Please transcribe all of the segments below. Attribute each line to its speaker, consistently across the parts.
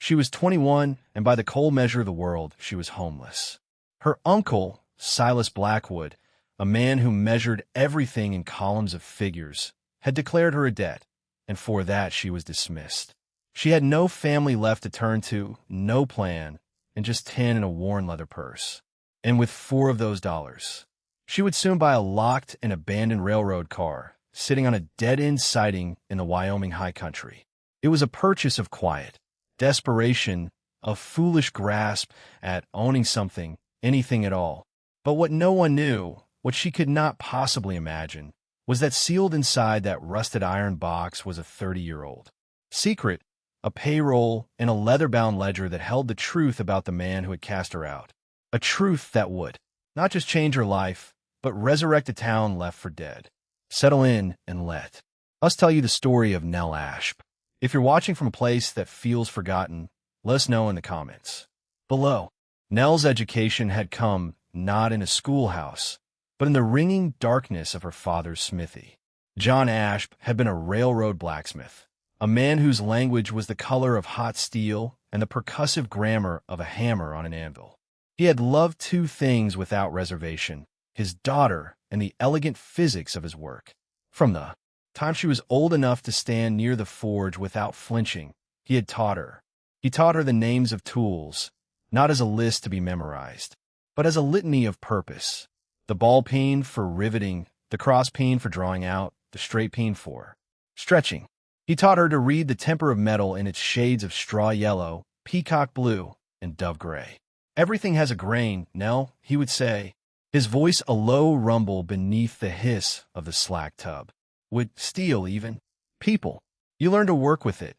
Speaker 1: She was 21, and by the cold measure of the world, she was homeless. Her uncle, Silas Blackwood, a man who measured everything in columns of figures, had declared her a debt, and for that she was dismissed. She had no family left to turn to, no plan, and just 10 in a worn leather purse. And with 4 of those dollars, she would soon buy a locked and abandoned railroad car, sitting on a dead-end siding in the Wyoming high country. It was a purchase of quiet, desperation, a foolish grasp at owning something, anything at all. But what no one knew, what she could not possibly imagine, was that sealed inside that rusted iron box was a 30-year-old secret, a payroll, and a leather-bound ledger that held the truth about the man who had cast her out. A truth that would not just change her life, but resurrect a town left for dead. Settle in and let us tell you the story of Nell Ashp. If you're watching from a place that feels forgotten, let us know in the comments below. Nell's education had come not in a schoolhouse, but in the ringing darkness of her father's smithy. John Ashp had been a railroad blacksmith, a man whose language was the color of hot steel and the percussive grammar of a hammer on an anvil. He had loved 2 things without reservation: his daughter and the elegant physics of his work. From the time she was old enough to stand near the forge without flinching, he had taught her. He taught her the names of tools, not as a list to be memorized, but as a litany of purpose. The ball peen for riveting, the cross peen for drawing out, the straight peen for stretching. He taught her to read the temper of metal in its shades of straw yellow, peacock blue, and dove gray. Everything has a grain, Nell, he would say, his voice a low rumble beneath the hiss of the slack tub. Would steel even. People, you learn to work with it,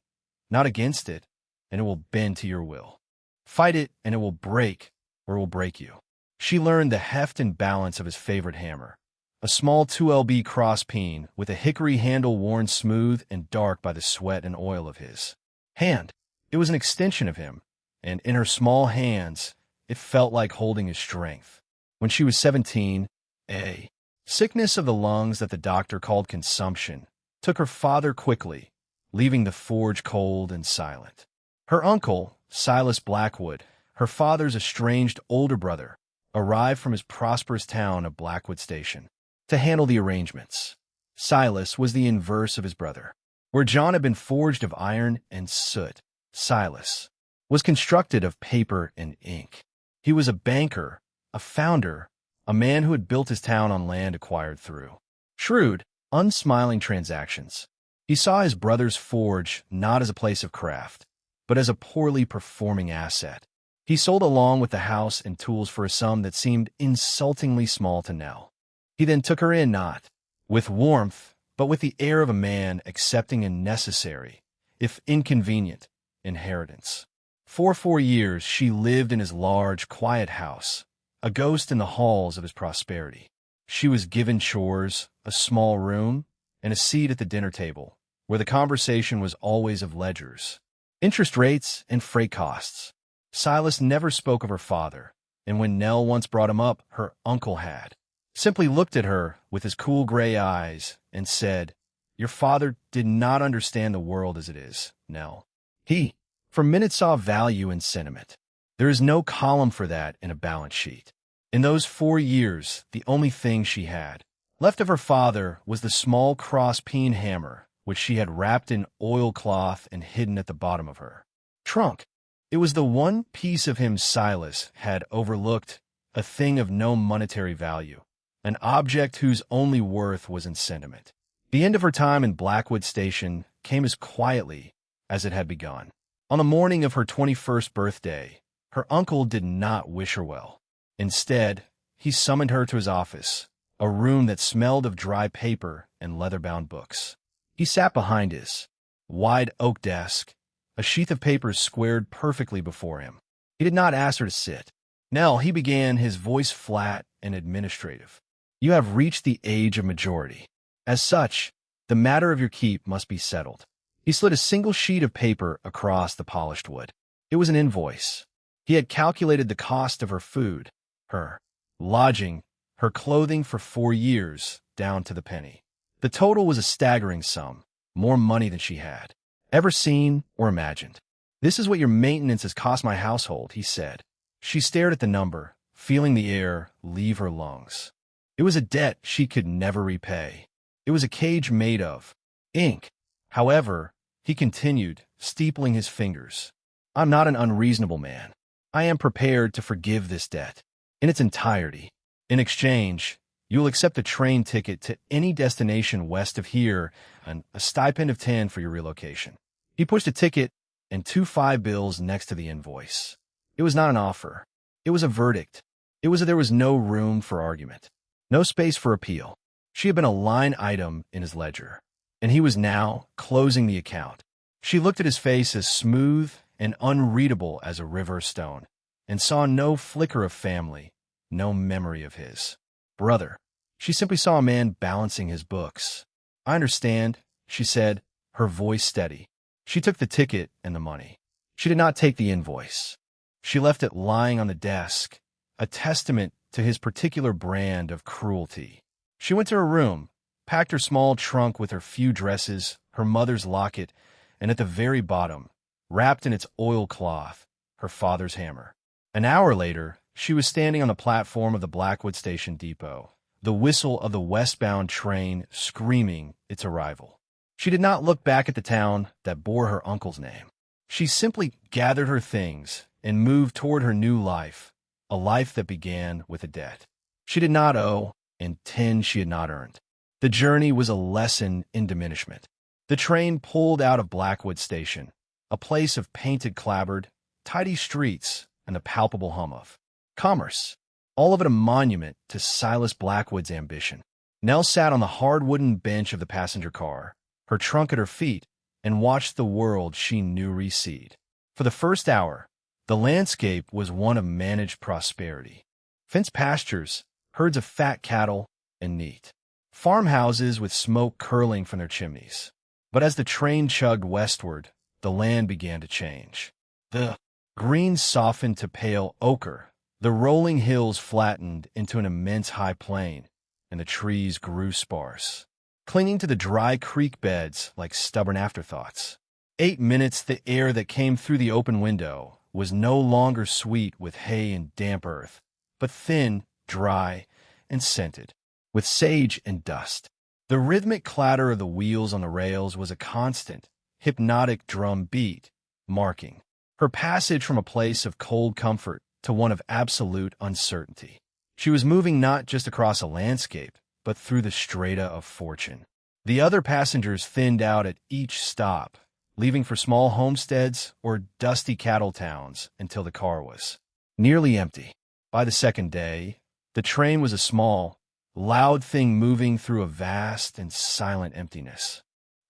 Speaker 1: not against it, and it will bend to your will. Fight it, and it will break, or it will break you. She learned the heft and balance of his favorite hammer, a small 2LB cross peen with a hickory handle worn smooth and dark by the sweat and oil of his hand. It was an extension of him, and in her small hands, it felt like holding his strength. When she was 17, a sickness of the lungs that the doctor called consumption took her father quickly, leaving the forge cold and silent. Her uncle, Silas Blackwood, her father's estranged older brother, arrived from his prosperous town of Blackwood Station to handle the arrangements. Silas was the inverse of his brother. Where John had been forged of iron and soot, Silas was constructed of paper and ink. He was a banker, a founder, a man who had built his town on land acquired through shrewd, unsmiling transactions. He saw his brother's forge not as a place of craft, but as a poorly performing asset. He sold along with the house and tools for a sum that seemed insultingly small to Nell. He then took her in not with warmth, but with the air of a man accepting a necessary, if inconvenient, inheritance. For 4 years she lived in his large, quiet house, a ghost in the halls of his prosperity. She was given chores, a small room, and a seat at the dinner table, where the conversation was always of ledgers, interest rates, and freight costs. Silas never spoke of her father, and when Nell once brought him up, her uncle had simply looked at her with his cool gray eyes and said, "Your father did not understand the world as it is, Nell. He, for minutes, saw value in sentiment. There is no column for that in a balance sheet." In those 4 years, the only thing she had left of her father was the small cross-peen hammer, which she had wrapped in oilcloth and hidden at the bottom of her trunk. It was the one piece of him Silas had overlooked, a thing of no monetary value, an object whose only worth was in sentiment. The end of her time in Blackwood Station came as quietly as it had begun. On the morning of her 21st birthday, her uncle did not wish her well. Instead, he summoned her to his office, a room that smelled of dry paper and leather-bound books. He sat behind his wide oak desk, a sheath of papers squared perfectly before him. He did not ask her to sit. "Nell," he began, his voice flat and administrative, "you have reached the age of majority. As such, the matter of your keep must be settled." He slid a single sheet of paper across the polished wood. It was an invoice. He had calculated the cost of her food, her lodging, her clothing for 4 years, down to the penny. The total was a staggering sum, more money than she had ever seen or imagined. "This is what your maintenance has cost my household," he said. She stared at the number, feeling the air leave her lungs. It was a debt she could never repay. It was a cage made of ink. However, he continued, steepling his fingers, "I'm not an unreasonable man. I am prepared to forgive this debt in its entirety. In exchange, you'll accept a train ticket to any destination west of here and a stipend of 10 for your relocation." He pushed a ticket and 2 5 bills next to the invoice. It was not an offer. It was a verdict. There was no room for argument, no space for appeal. She had been a line item in his ledger, and he was now closing the account. She looked at his face as smooth and unreadable as a river stone, and saw no flicker of family, no memory of his brother. She simply saw a man balancing his books. "I understand," she said, her voice steady. She took the ticket and the money. She did not take the invoice. She left it lying on the desk, a testament to his particular brand of cruelty. She went to her room, packed her small trunk with her few dresses, her mother's locket, and at the very bottom, wrapped in its oilcloth, her father's hammer. An hour later, she was standing on the platform of the Blackwood Station depot, the whistle of the westbound train screaming its arrival. She did not look back at the town that bore her uncle's name. She simply gathered her things and moved toward her new life, a life that began with a debt she did not owe and 10 she had not earned. The journey was a lesson in diminishment. The train pulled out of Blackwood Station, a place of painted clapboard, tidy streets, and the palpable hum of commerce, all of it a monument to Silas Blackwood's ambition. Nell sat on the hard wooden bench of the passenger car, her trunk at her feet, and watched the world she knew recede. For the first hour, the landscape was one of managed prosperity. Fenced pastures, herds of fat cattle, and neat farmhouses with smoke curling from their chimneys. But as the train chugged westward, the land began to change. The greens softened to pale ochre, the rolling hills flattened into an immense high plain, and the trees grew sparse, clinging to the dry creek beds like stubborn afterthoughts. 8 minutes, the air that came through the open window was no longer sweet with hay and damp earth, but thin, dry, and scented with sage and dust. The rhythmic clatter of the wheels on the rails was a constant, hypnotic drum beat, marking her passage from a place of cold comfort to one of absolute uncertainty. She was moving not just across a landscape, but through the strata of fortune. The other passengers thinned out at each stop, leaving for small homesteads or dusty cattle towns until the car was nearly empty. By the second day, the train was a small, loud thing moving through a vast and silent emptiness.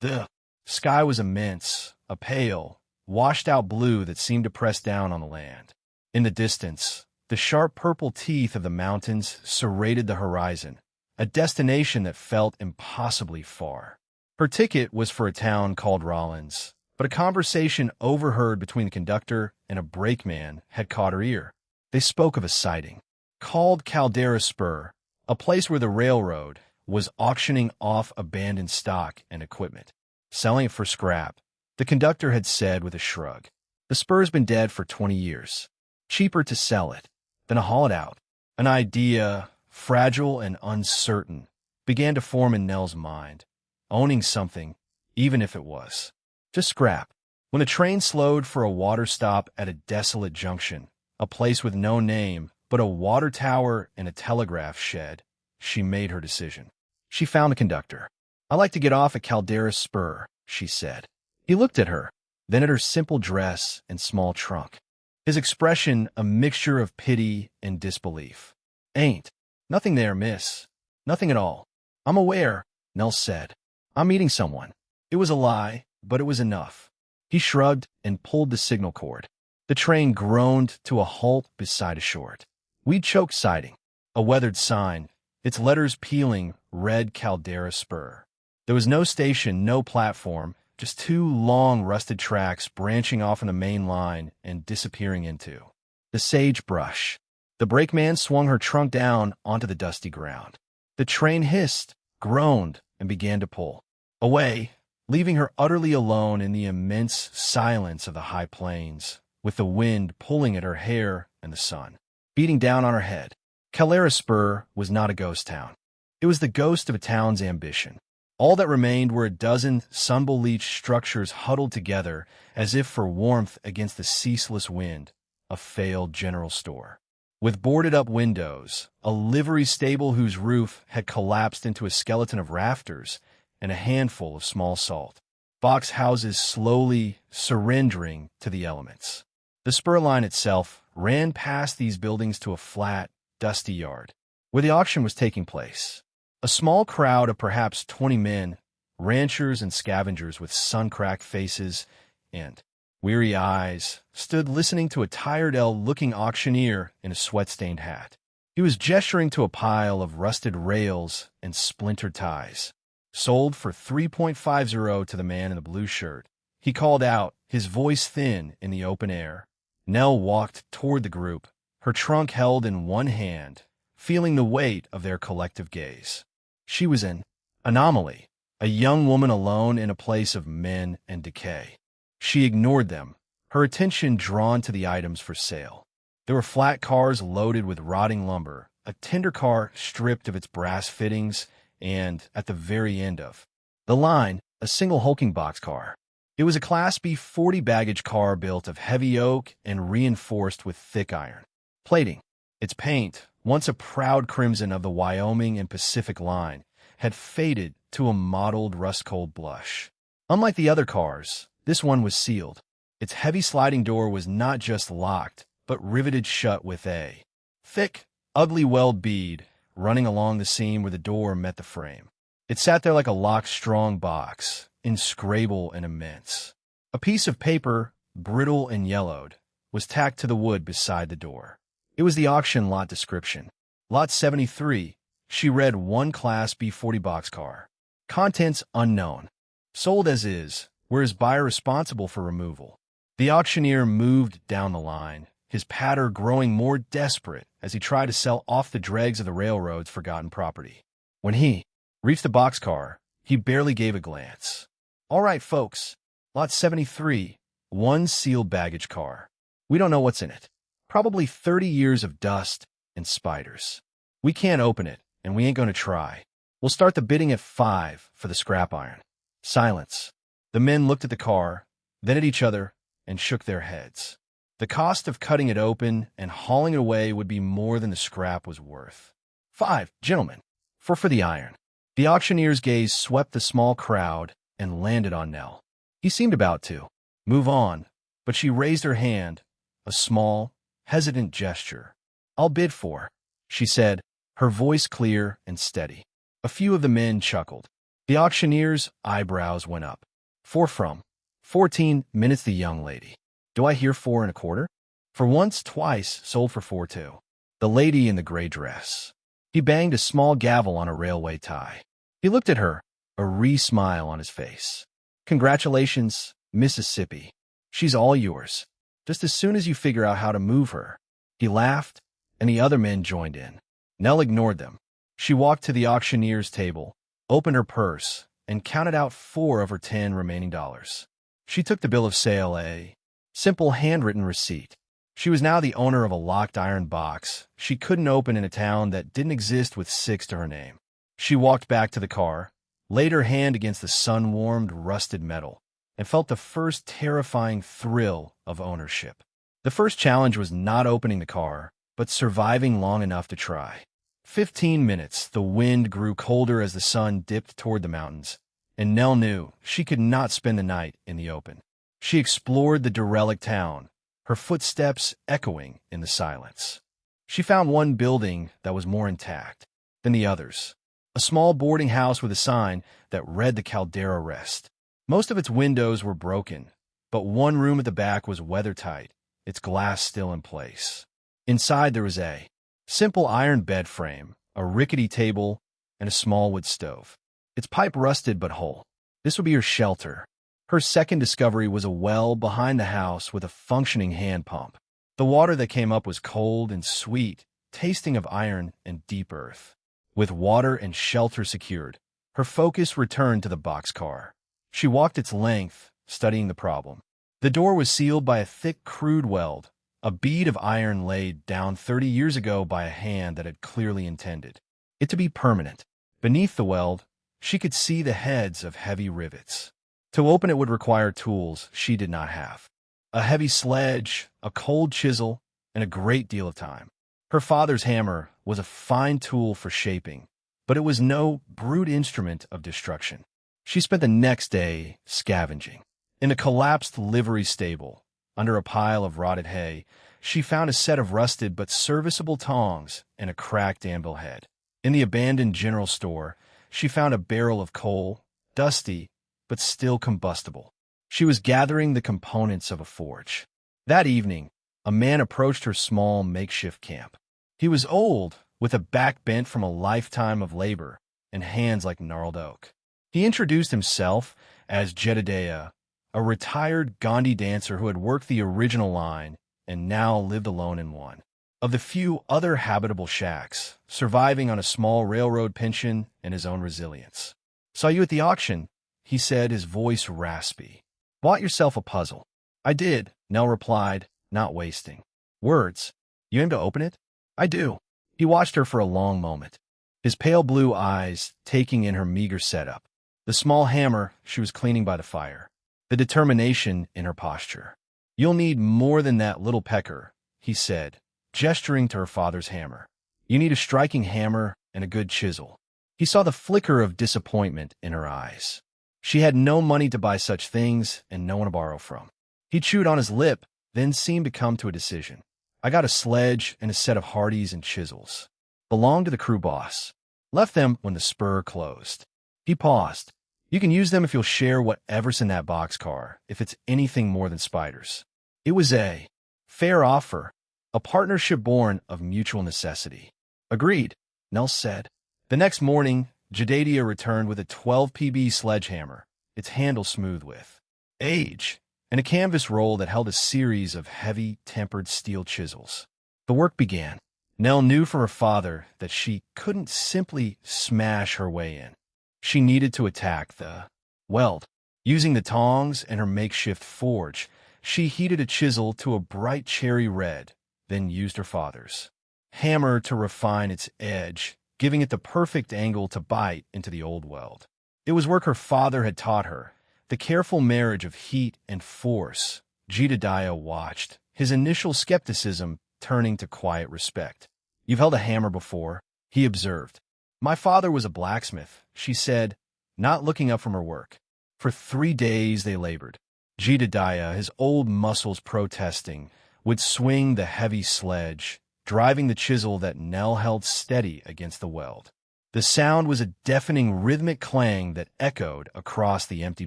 Speaker 1: The sky was immense, a pale, washed-out blue that seemed to press down on the land. In the distance, the sharp purple teeth of the mountains serrated the horizon, a destination that felt impossibly far. Her ticket was for a town called Rollins, but a conversation overheard between the conductor and a brakeman had caught her ear. They spoke of a sighting called Caldera Spur, a place where the railroad was auctioning off abandoned stock and equipment, selling it for scrap. The conductor had said with a shrug, "The spur's been dead for 20 years. Cheaper to sell it than to haul it out." An idea, fragile and uncertain, began to form in Nell's mind. Owning something, even if it was just scrap. When the train slowed for a water stop at a desolate junction, a place with no name but a water tower and a telegraph shed, she made her decision. She found the conductor. "I'd like to get off at Caldera Spur," she said. He looked at her, then at her simple dress and small trunk, his expression a mixture of pity and disbelief. "Ain't nothing there, miss. Nothing at all." "I'm aware," Nell said. "I'm meeting someone." It was a lie, but it was enough. He shrugged and pulled the signal cord. The train groaned to a halt beside a short, weed-choked siding. A weathered sign, its letters peeling, read Caldera Spur. There was no station, no platform, just 2 long rusted tracks branching off on the main line and disappearing into the sagebrush. The brakeman swung her trunk down onto the dusty ground. The train hissed, groaned, and began to pull away, leaving her utterly alone in the immense silence of the high plains, with the wind pulling at her hair and the sun beating down on her head. Calera Spur was not a ghost town. It was the ghost of a town's ambition. All that remained were a dozen sun-bleached structures huddled together as if for warmth against the ceaseless wind, a failed general store. With boarded-up windows, a livery stable whose roof had collapsed into a skeleton of rafters, and a handful of small salt box houses slowly surrendering to the elements. The spur line itself ran past these buildings to a flat, dusty yard, where the auction was taking place. A small crowd of perhaps 20 men, ranchers and scavengers with sun-cracked faces and weary eyes, stood listening to a tired-looking auctioneer in a sweat-stained hat. He was gesturing to a pile of rusted rails and splintered ties. Sold for $3.50 to the man in the blue shirt. He called out, his voice thin in the open air. Nell walked toward the group, her trunk held in one hand, feeling the weight of their collective gaze. She was an anomaly, a young woman alone in a place of men and decay. She ignored them, her attention drawn to the items for sale. There were flat cars loaded with rotting lumber, a tender car stripped of its brass fittings, and, at the very end of the line, a single hulking boxcar. It was a Class B 40 baggage car built of heavy oak and reinforced with thick iron plating. Its paint, once a proud crimson of the Wyoming and Pacific line, had faded to a mottled rust-cold blush. Unlike the other cars, this one was sealed. Its heavy sliding door was not just locked, but riveted shut with a thick, ugly weld bead running along the seam where the door met the frame. It sat there like a locked, strong box, inscrutable and immense. A piece of paper, brittle and yellowed, was tacked to the wood beside the door. It was the auction lot description. Lot 73, she read, one Class B 40 boxcar. Contents unknown. Sold as is, whereas buyer responsible for removal. The auctioneer moved down the line, his patter growing more desperate as he tried to sell off the dregs of the railroad's forgotten property. When he reached the boxcar, he barely gave a glance. All right, folks, Lot 73, one sealed baggage car. We don't know what's in it. Probably 30 years of dust and spiders. We can't open it, and we ain't going to try. We'll start the bidding at 5 for the scrap iron. Silence. The men looked at the car, then at each other, and shook their heads. The cost of cutting it open and hauling it away would be more than the scrap was worth. 5, gentlemen, for the iron. The auctioneer's gaze swept the small crowd and landed on Nell. He seemed about to move on, but she raised her hand, a small, hesitant gesture. I'll bid for, she said, her voice clear and steady. A few of the men chuckled. The auctioneer's eyebrows went up. 4 from 14 minutes, the young lady. Do I hear 4 1/4? For once, twice, sold for 4 too. The lady in the gray dress. He banged a small gavel on a railway tie. He looked at her, a smile on his face. Congratulations, Mississippi. She's all yours, just as soon as you figure out how to move her. He laughed, and the other men joined in. Nell ignored them. She walked to the auctioneer's table, opened her purse, and counted out 4 of her 10 remaining dollars. She took the bill of sale, a simple handwritten receipt. She was now the owner of a locked iron box she couldn't open in a town that didn't exist with 6 to her name. She walked back to the car, laid her hand against the sun-warmed, rusted metal, and felt the first terrifying thrill of ownership. The first challenge was not opening the car, but surviving long enough to try. 15 minutes, the wind grew colder as the sun dipped toward the mountains, and Nell knew she could not spend the night in the open. She explored the derelict town, her footsteps echoing in the silence. She found one building that was more intact than the others, a small boarding house with a sign that read the Caldera Rest. Most of its windows were broken, but one room at the back was weather-tight, its glass still in place. Inside there was a simple iron bed frame, a rickety table, and a small wood stove. Its pipe rusted but whole. This would be her shelter. Her second discovery was a well behind the house with a functioning hand pump. The water that came up was cold and sweet, tasting of iron and deep earth. With water and shelter secured, her focus returned to the boxcar. She walked its length, studying the problem. The door was sealed by a thick, crude weld, a bead of iron laid down 30 years ago by a hand that had clearly intended it to be permanent. Beneath the weld, she could see the heads of heavy rivets. To open it would require tools she did not have. A heavy sledge, a cold chisel, and a great deal of time. Her father's hammer was a fine tool for shaping, but it was no brute instrument of destruction. She spent the next day scavenging. In a collapsed livery stable, under a pile of rotted hay, she found a set of rusted but serviceable tongs and a cracked anvil head. In the abandoned general store, she found a barrel of coal, dusty, but still combustible. She was gathering the components of a forge. That evening, a man approached her small makeshift camp. He was old, with a back bent from a lifetime of labor and hands like gnarled oak. He introduced himself as Jedediah, a retired Gandhi dancer who had worked the original line and now lived alone in one of the few other habitable shacks, surviving on a small railroad pension and his own resilience. "Saw you at the auction," he said, his voice raspy. "Bought yourself a puzzle." "I did," Nell replied, not wasting words. "You aim to open it?" "I do." He watched her for a long moment, his pale blue eyes taking in her meager setup, the small hammer she was cleaning by the fire, the determination in her posture. "You'll need more than that little pecker," he said, gesturing to her father's hammer. "You need a striking hammer and a good chisel." He saw the flicker of disappointment in her eyes. She had no money to buy such things and no one to borrow from. He chewed on his lip, then seemed to come to a decision. "I got a sledge and a set of Hardys and chisels. Belonged to the crew boss. Left them when the spur closed." He paused. "You can use them if you'll share whatever's in that boxcar, if it's anything more than spiders." It was a fair offer, a partnership born of mutual necessity. "Agreed," Nell said. The next morning, Jedediah returned with a 12 PB sledgehammer, its handle smooth with age, and a canvas roll that held a series of heavy, tempered steel chisels. The work began. Nell knew from her father that she couldn't simply smash her way in. She needed to attack the weld. Using the tongs and her makeshift forge, she heated a chisel to a bright cherry red, then used her father's hammer to refine its edge, giving it the perfect angle to bite into the old weld. It was work her father had taught her, the careful marriage of heat and force. Jedediah watched, his initial skepticism turning to quiet respect. "You've held a hammer before," he observed. "My father was a blacksmith," she said, not looking up from her work. For 3 days they labored. Jedediah, his old muscles protesting, would swing the heavy sledge, driving the chisel that Nell held steady against the weld. The sound was a deafening rhythmic clang that echoed across the empty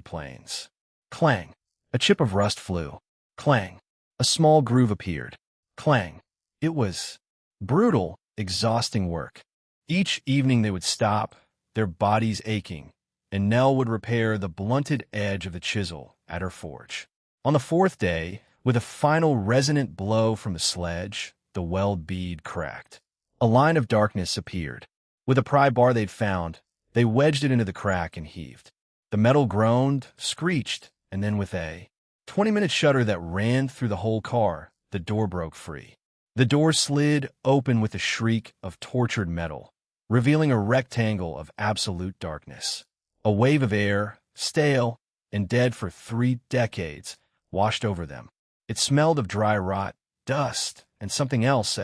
Speaker 1: plains. Clang. A chip of rust flew. Clang. A small groove appeared. Clang. It was brutal, exhausting work. Each evening they would stop, their bodies aching, and Nell would repair the blunted edge of the chisel at her forge. On the 4th day, with a final resonant blow from the sledge, the weld bead cracked. A line of darkness appeared. With a pry bar they'd found, they wedged it into the crack and heaved. The metal groaned, screeched, and then with a 20-minute shudder that ran through the whole car, the door broke free. The door slid open with a shriek of tortured metal, revealing a rectangle of absolute darkness. A wave of air, stale and dead for 3 decades, washed over them. It smelled of dry rot, dust, and something else,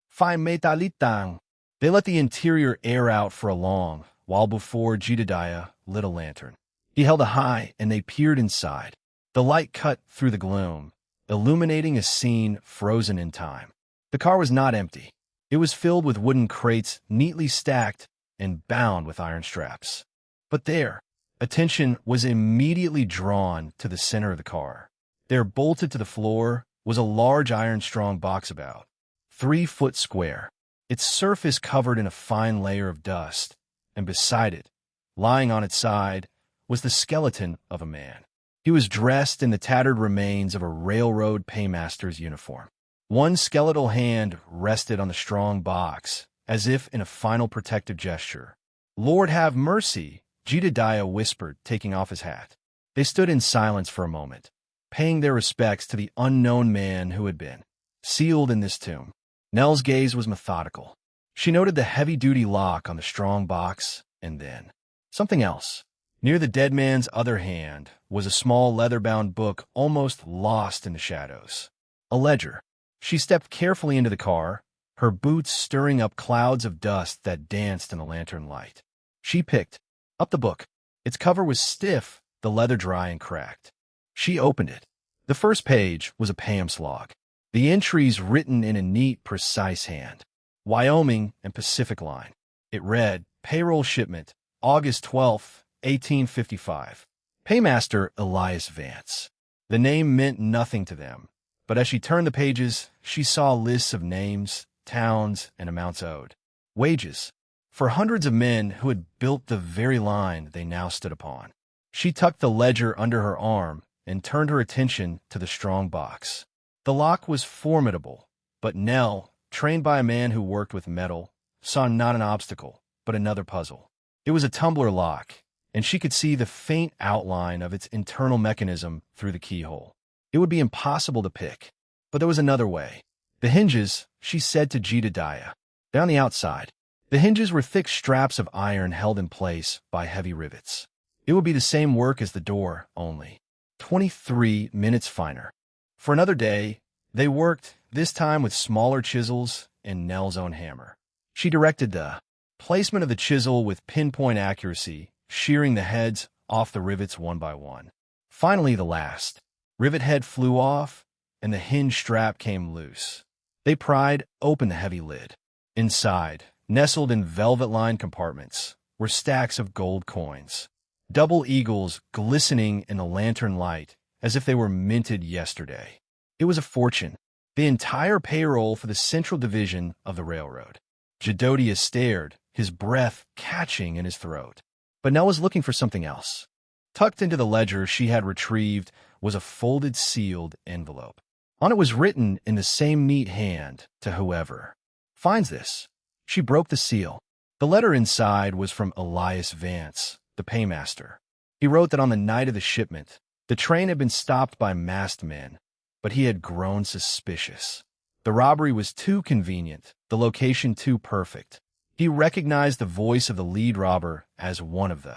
Speaker 1: fine metalitang. They let the interior air out for a long while before Jedediah lit a lantern. He held it high, and they peered inside. The light cut through the gloom, illuminating a scene frozen in time. The car was not empty. It was filled with wooden crates neatly stacked and bound with iron straps. But there, attention was immediately drawn to the center of the car. There, bolted to the floor, was a large iron-strong box about 3 foot square, its surface covered in a fine layer of dust, and beside it, lying on its side, was the skeleton of a man. He was dressed in the tattered remains of a railroad paymaster's uniform. One skeletal hand rested on the strong box, as if in a final protective gesture. "Lord have mercy," Jedediah whispered, taking off his hat. They stood in silence for a moment, paying their respects to the unknown man who had been sealed in this tomb. Nell's gaze was methodical. She noted the heavy-duty lock on the strong box, and then something else. Near the dead man's other hand was a small leather-bound book almost lost in the shadows. A ledger. She stepped carefully into the car, her boots stirring up clouds of dust that danced in the lantern light. She picked up the book. Its cover was stiff, the leather dry and cracked. She opened it. The first page was a PAMS log. The entries written in a neat, precise hand. Wyoming and Pacific Line. It read, Payroll Shipment, August 12, 1855. Paymaster Elias Vance. The name meant nothing to them, but as she turned the pages, she saw lists of names, towns, and amounts owed. Wages. For hundreds of men who had built the very line they now stood upon. She tucked the ledger under her arm and turned her attention to the strong box. The lock was formidable, but Nell, trained by a man who worked with metal, saw not an obstacle, but another puzzle. It was a tumbler lock, and she could see the faint outline of its internal mechanism through the keyhole. It would be impossible to pick, but there was another way. The hinges, she said to Jedediah, down the outside. The hinges were thick straps of iron held in place by heavy rivets. It would be the same work as the door, only 23 minutes finer. For another day, they worked, this time with smaller chisels and Nell's own hammer. She directed the placement of the chisel with pinpoint accuracy, shearing the heads off the rivets one by one. Finally, the last rivet head flew off, and the hinge strap came loose. They pried open the heavy lid. Inside, nestled in velvet-lined compartments, were stacks of gold coins. Double eagles glistening in the lantern light as if they were minted yesterday. It was a fortune, the entire payroll for the central division of the railroad. Jedediah stared, his breath catching in his throat. But Nell was looking for something else. Tucked into the ledger she had retrieved was a folded sealed envelope. On it was written in the same neat hand, to whoever finds this. She broke the seal. The letter inside was from Elias Vance, the paymaster. He wrote that on the night of the shipment, the train had been stopped by masked men, but he had grown suspicious. The robbery was too convenient, the location too perfect. He recognized the voice of the lead robber as one of the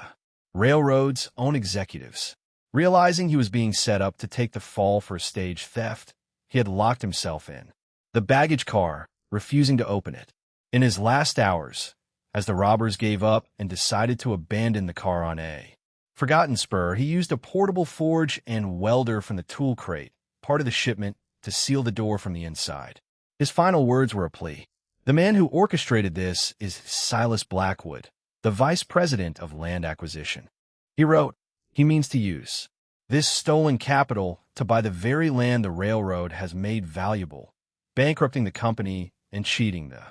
Speaker 1: railroad's own executives. Realizing he was being set up to take the fall for a stage theft, he had locked himself in the baggage car, refusing to open it. In his last hours, as the robbers gave up and decided to abandon the car on a forgotten spur, he used a portable forge and welder from the tool crate, part of the shipment, to seal the door from the inside. His final words were a plea. The man who orchestrated this is Silas Blackwood, the vice president of land acquisition. He wrote, he means to use this stolen capital to buy the very land the railroad has made valuable, bankrupting the company and cheating the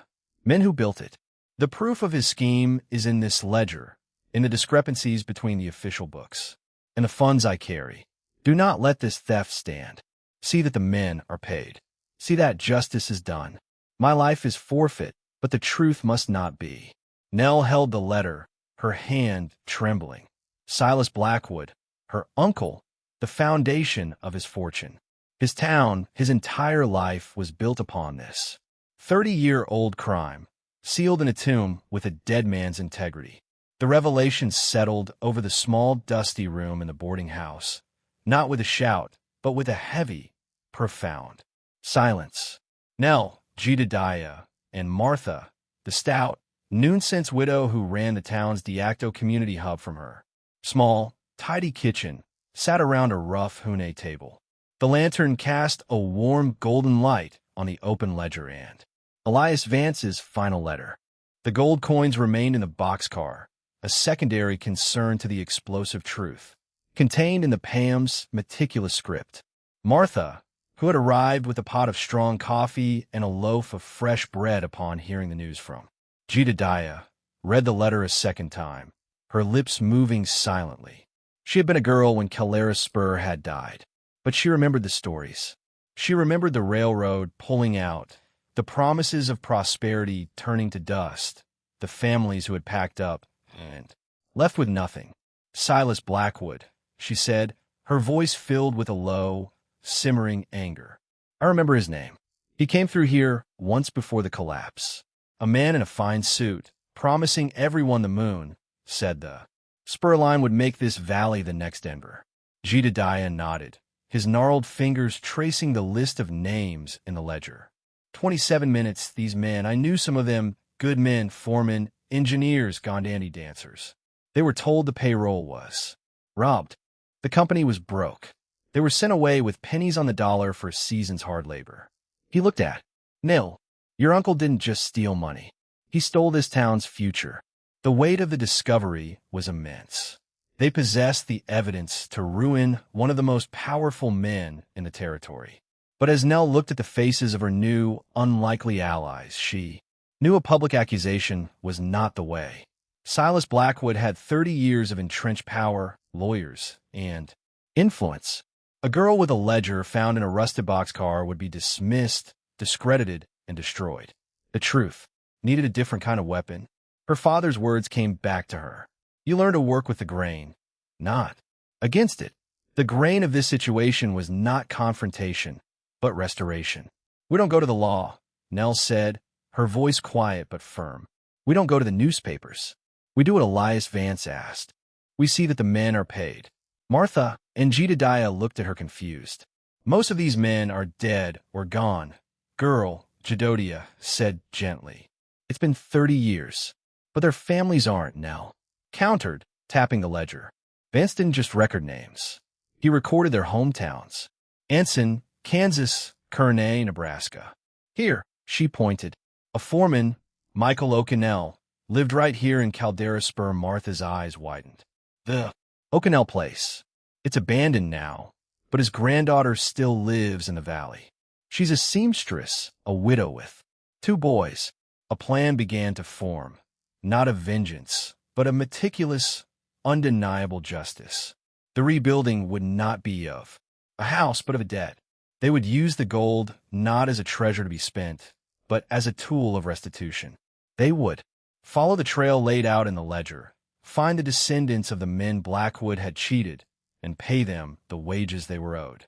Speaker 1: men who built it. The proof of his scheme is in this ledger, in the discrepancies between the official books and the funds I carry. Do not let this theft stand. See that the men are paid. See that justice is done. My life is forfeit, but the truth must not be. Nell held the letter, her hand trembling. Silas Blackwood, her uncle, the foundation of his fortune. His town, his entire life was built upon this 30-year-old crime, sealed in a tomb with a dead man's integrity. The revelation settled over the small, dusty room in the boarding house, not with a shout, but with a heavy, profound silence. Nell, Jedediah, and Martha, the stout, noon-sense widow who ran the town's de facto community hub from her small, tidy kitchen, sat around a rough Hune table. The lantern cast a warm golden light on the open ledger and Elias Vance's final letter. The gold coins remained in the boxcar, a secondary concern to the explosive truth, contained in the PAM's meticulous script. Martha, who had arrived with a pot of strong coffee and a loaf of fresh bread upon hearing the news from Jedediah, read the letter a second time, her lips moving silently. She had been a girl when Calera Spur had died, but she remembered the stories. She remembered the railroad pulling out, the promises of prosperity turning to dust, the families who had packed up and left with nothing. Silas Blackwood, she said, her voice filled with a low, simmering anger. I remember his name. He came through here once before the collapse. A man in a fine suit, promising everyone the moon, said the spur line would make this valley the next Denver. Jedediah nodded, his gnarled fingers tracing the list of names in the ledger. 27 minutes, these men, I knew some of them, good men, foremen, engineers, gone dandy dancers. They were told the payroll was robbed. The company was broke. They were sent away with pennies on the dollar for a season's hard labor. He looked at Nil. Your uncle didn't just steal money. He stole this town's future. The weight of the discovery was immense. They possessed the evidence to ruin one of the most powerful men in the territory. But as Nell looked at the faces of her new, unlikely allies, she knew a public accusation was not the way. Silas Blackwood had 30 years of entrenched power, lawyers, and influence. A girl with a ledger found in a rusted boxcar would be dismissed, discredited, and destroyed. The truth needed a different kind of weapon. Her father's words came back to her. You learn to work with the grain, not against it. The grain of this situation was not confrontation, but restoration. We don't go to the law, Nell said, her voice quiet but firm. We don't go to the newspapers. We do what Elias Vance asked. We see that the men are paid. Martha and Jedediah looked at her confused. Most of these men are dead or gone. Girl, Jedediah said gently. It's been 30 years. But their families aren't, Nell countered, tapping the ledger. Vance didn't just record names. He recorded their hometowns. Anson, Kansas, Kearney, Nebraska. Here, she pointed. A foreman, Michael O'Connell, lived right here in Caldera Spur. Martha's eyes widened. The O'Connell place. It's abandoned now, but his granddaughter still lives in the valley. She's a seamstress, a widow with 2 boys. A plan began to form. Not of vengeance, but of meticulous, undeniable justice. The rebuilding would not be of a house, but of a debt. They would use the gold not as a treasure to be spent, but as a tool of restitution. They would follow the trail laid out in the ledger, find the descendants of the men Blackwood had cheated, and pay them the wages they were owed.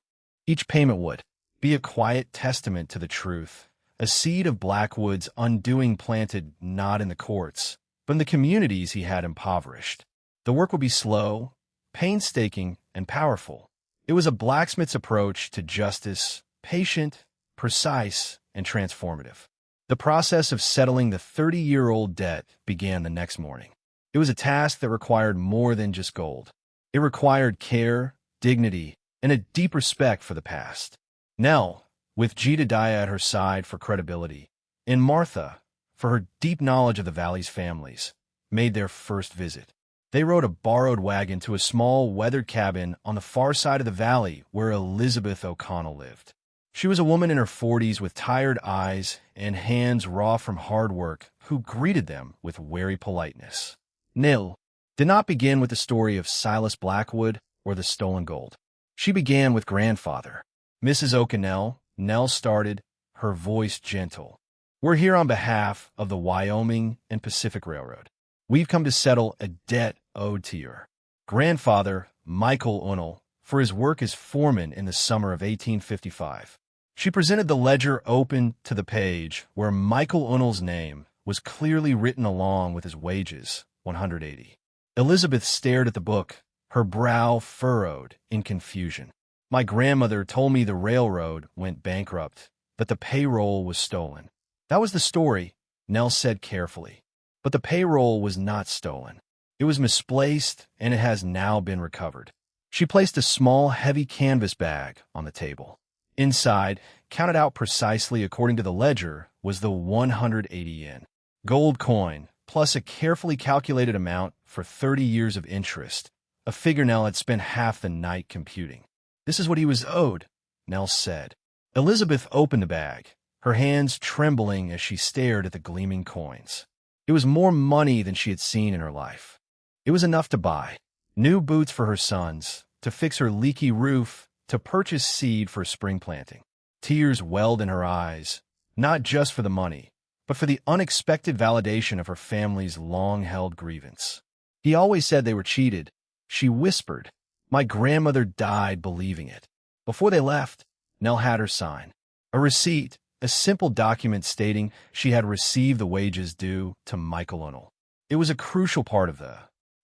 Speaker 1: Each payment would be a quiet testament to the truth, a seed of Blackwood's undoing planted not in the courts, but in the communities he had impoverished. The work would be slow, painstaking, and powerful. It was a blacksmith's approach to justice, patient, precise, and transformative. The process of settling the 30-year-old debt began the next morning. It was a task that required more than just gold. It required care, dignity, and a deep respect for the past. Nell, with Jedediah at her side for credibility, and Martha, for her deep knowledge of the valley's families, made their first visit. They rode a borrowed wagon to a small, weathered cabin on the far side of the valley where Elizabeth O'Connell lived. She was a woman in her 40s with tired eyes and hands raw from hard work who greeted them with wary politeness. Nell did not begin with the story of Silas Blackwood or the stolen gold. She began with grandfather. Mrs. O'Connell, Nell started, her voice gentle. We're here on behalf of the Wyoming and Pacific Railroad. We've come to settle a debt owed to your grandfather, Michael Unnell, for his work as foreman in the summer of 1855. She presented the ledger open to the page where Michael Unnell's name was clearly written along with his wages, 180. Elizabeth stared at the book, her brow furrowed in confusion. My grandmother told me the railroad went bankrupt, that the payroll was stolen. That was the story, Nell said carefully. But the payroll was not stolen. It was misplaced, and it has now been recovered. She placed a small, heavy canvas bag on the table. Inside, counted out precisely according to the ledger, was the 180 yen gold coin, plus a carefully calculated amount for 30 years of interest, a figure Nell had spent half the night computing. This is what he was owed, Nell said. Elizabeth opened the bag, her hands trembling as she stared at the gleaming coins. It was more money than she had seen in her life. It was enough to buy new boots for her sons, to fix her leaky roof, to purchase seed for spring planting. Tears welled in her eyes, not just for the money, but for the unexpected validation of her family's long-held grievance. He always said they were cheated, she whispered, My grandmother died believing it. Before they left, Nell had her sign. A receipt, a simple document stating she had received the wages due to Michael Unnell. It was a crucial part of the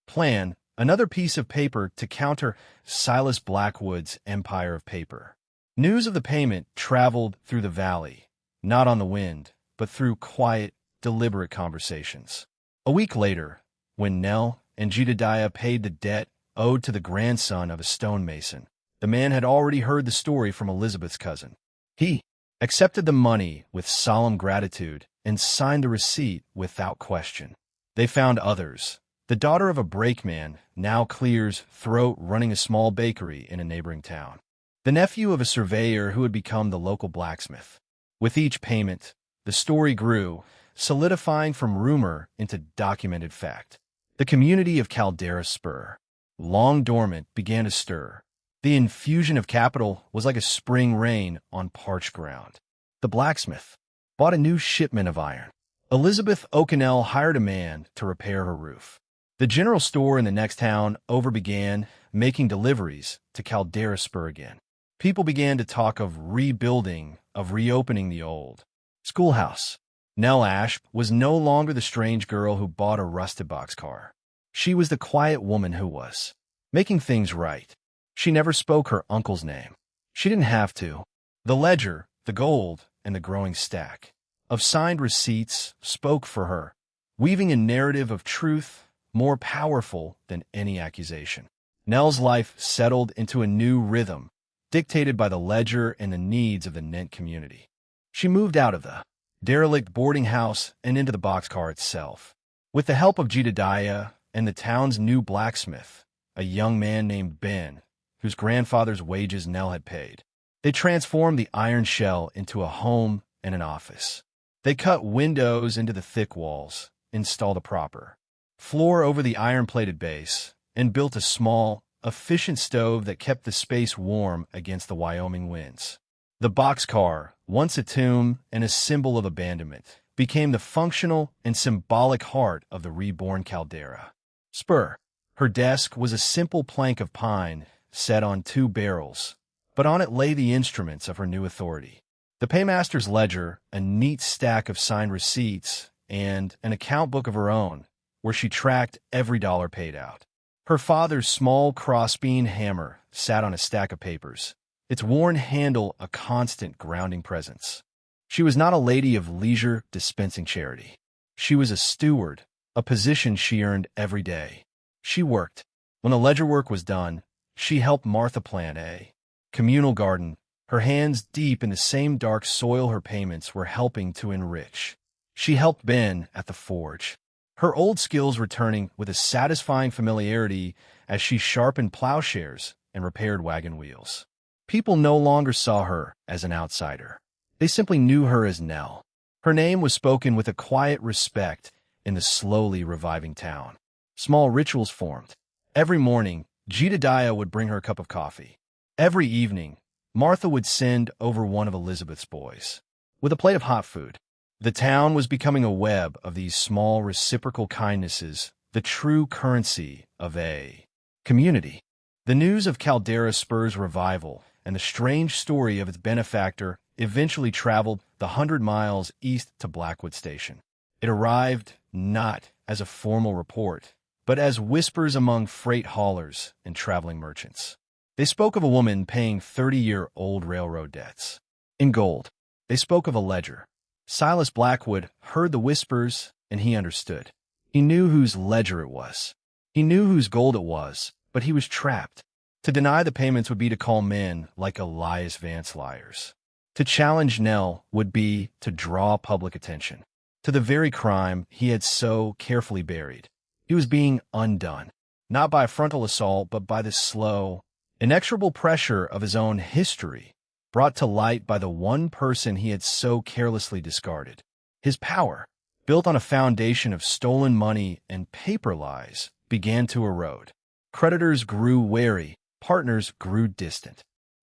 Speaker 1: plan, another piece of paper to counter Silas Blackwood's empire of paper. News of the payment traveled through the valley, not on the wind, but through quiet, deliberate conversations. A week later, when Nell and Jedediah paid the debt owed to the grandson of a stonemason, the man had already heard the story from Elizabeth's cousin. He accepted the money with solemn gratitude and signed the receipt without question. They found others. The daughter of a brakeman now clears throat running a small bakery in a neighboring town. The nephew of a surveyor who had become the local blacksmith. With each payment, the story grew, solidifying from rumor into documented fact. The community of Caldera Spur, long dormant, began to stir. The infusion of capital was like a spring rain on parched ground. The blacksmith bought a new shipment of iron. Elizabeth Okenell hired a man to repair her roof. The general store in the next town began making deliveries to Caldera Spur again. People began to talk of rebuilding, of reopening the old schoolhouse. Nell Ashe was no longer the strange girl who bought a rusted boxcar. She was the quiet woman who was making things right. She never spoke her uncle's name. She didn't have to. The ledger, the gold, and the growing stack of signed receipts spoke for her, weaving a narrative of truth more powerful than any accusation. Nell's life settled into a new rhythm, dictated by the ledger and the needs of the Nent community. She moved out of the derelict boarding house and into the boxcar itself. With the help of Jedediah and the town's new blacksmith, a young man named Ben, whose grandfather's wages Nell had paid, they transformed the iron shell into a home and an office. They cut windows into the thick walls, installed a proper floor over the iron-plated base, and built a small, efficient stove that kept the space warm against the Wyoming winds. The boxcar, once a tomb and a symbol of abandonment, became the functional and symbolic heart of the reborn Caldera Spur. Her desk was a simple plank of pine set on two barrels, but on it lay the instruments of her new authority. The paymaster's ledger, a neat stack of signed receipts, and an account book of her own, where she tracked every dollar paid out. Her father's small crossbeam hammer sat on a stack of papers, its worn handle a constant grounding presence. She was not a lady of leisure dispensing charity. She was a steward, a position she earned every day. She worked. When the ledger work was done, she helped Martha plant a communal garden, her hands deep in the same dark soil her payments were helping to enrich. She helped Ben at the forge, her old skills returning with a satisfying familiarity as she sharpened plowshares and repaired wagon wheels. People no longer saw her as an outsider. They simply knew her as Nell. Her name was spoken with a quiet respect in the slowly reviving town. Small rituals formed. Every morning, Jedediah would bring her a cup of coffee. Every evening, Martha would send over one of Elizabeth's boys with a plate of hot food. The town was becoming a web of these small reciprocal kindnesses, the true currency of a community. The news of Caldera Spur's revival and the strange story of its benefactor eventually traveled the 100 miles east to Blackwood Station. It arrived not as a formal report, but as whispers among freight haulers and traveling merchants. They spoke of a woman paying 30-year-old railroad debts. In gold, they spoke of a ledger. Silas Blackwood heard the whispers, and he understood. He knew whose ledger it was. He knew whose gold it was, but he was trapped. To deny the payments would be to call men like Elias Vance liars. To challenge Nell would be to draw public attention to the very crime he had so carefully buried. He was being undone, not by a frontal assault, but by the slow, inexorable pressure of his own history, brought to light by the one person he had so carelessly discarded. His power, built on a foundation of stolen money and paper lies, began to erode. Creditors grew wary, partners grew distant.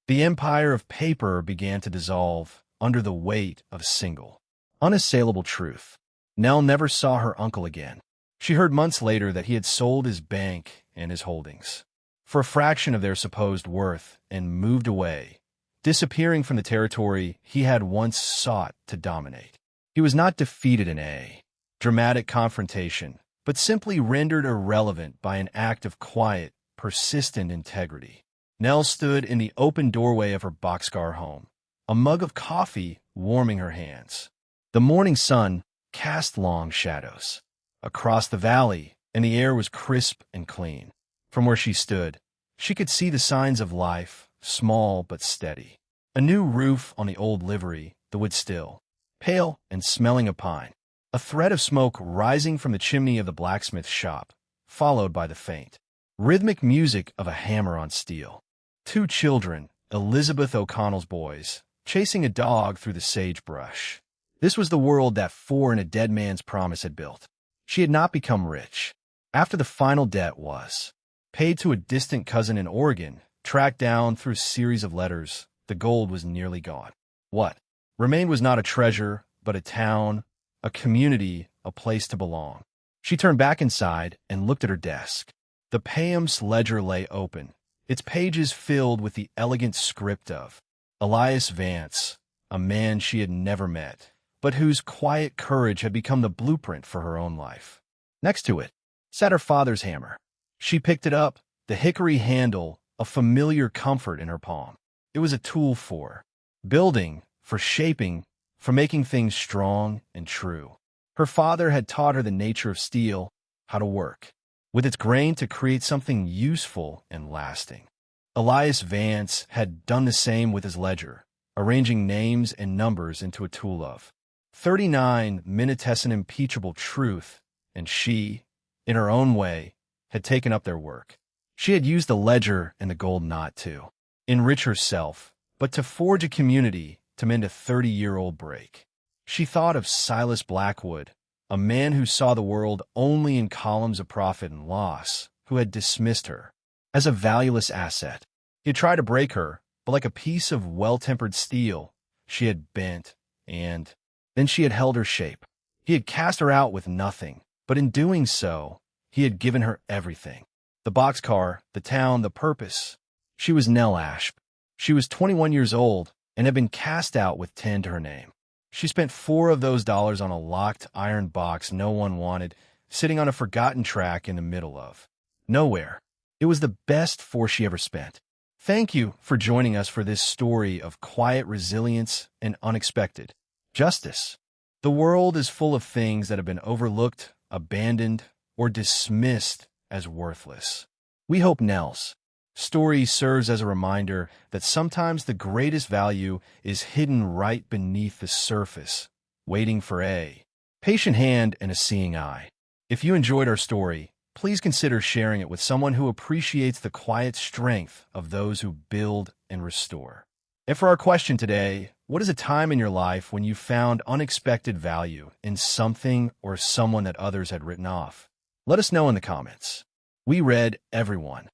Speaker 1: The empire of paper began to dissolve under the weight of a single, unassailable truth. Nell never saw her uncle again. She heard months later that he had sold his bank and his holdings. for a fraction of their supposed worth and moved away, disappearing from the territory he had once sought to dominate. He was not defeated in a dramatic confrontation, but simply rendered irrelevant by an act of quiet, persistent integrity. Nell stood in the open doorway of her boxcar home, a mug of coffee warming her hands. The morning sun cast long shadows across the valley, and the air was crisp and clean. From where she stood, she could see the signs of life, small but steady. A new roof on the old livery, the wood still, pale and smelling of pine. A thread of smoke rising from the chimney of the blacksmith shop, followed by the faint, rhythmic music of a hammer on steel. Two children, Elizabeth O'Connell's boys, chasing a dog through the sagebrush. This was the world that Four and a Dead Man's Promise had built. She had not become rich. After the final debt was paid to a distant cousin in Oregon, tracked down through a series of letters, the gold was nearly gone. What remained was not a treasure, but a town, a community, a place to belong. She turned back inside and looked at her desk. The Payam's ledger lay open, its pages filled with the elegant script of Elias Vance, a man she had never met, but whose quiet courage had become the blueprint for her own life. Next to it sat her father's hammer. She picked it up, the hickory handle, a familiar comfort in her palm. It was a tool for building, for shaping, for making things strong and true. Her father had taught her the nature of steel, how to work with its grain to create something useful and lasting. Elias Vance had done the same with his ledger, arranging names and numbers into a tool of 39 minutes and impeachable truth, and she, in her own way, had taken up their work. She had used the ledger and the gold not to enrich herself, but to forge a community, to mend a 30-year-old break. She thought of Silas Blackwood, a man who saw the world only in columns of profit and loss, who had dismissed her as a valueless asset. He had tried to break her, but like a piece of well-tempered steel, she had bent, and then she had held her shape. He had cast her out with nothing, but in doing so, he had given her everything. The boxcar, the town, the purpose. She was Nell Ashp. She was 21 years old and had been cast out with 10 to her name. She spent 4 of those dollars on a locked iron box no one wanted, sitting on a forgotten track in the middle of nowhere. It was the best 4 she ever spent. Thank you for joining us for this story of quiet resilience and unexpected justice. The world is full of things that have been overlooked, abandoned, or dismissed as worthless. We hope Nell's story serves as a reminder that sometimes the greatest value is hidden right beneath the surface, waiting for a patient hand and a seeing eye. If you enjoyed our story, please consider sharing it with someone who appreciates the quiet strength of those who build and restore. And for our question today, what is a time in your life when you found unexpected value in something or someone that others had written off? Let us know in the comments. We read everyone.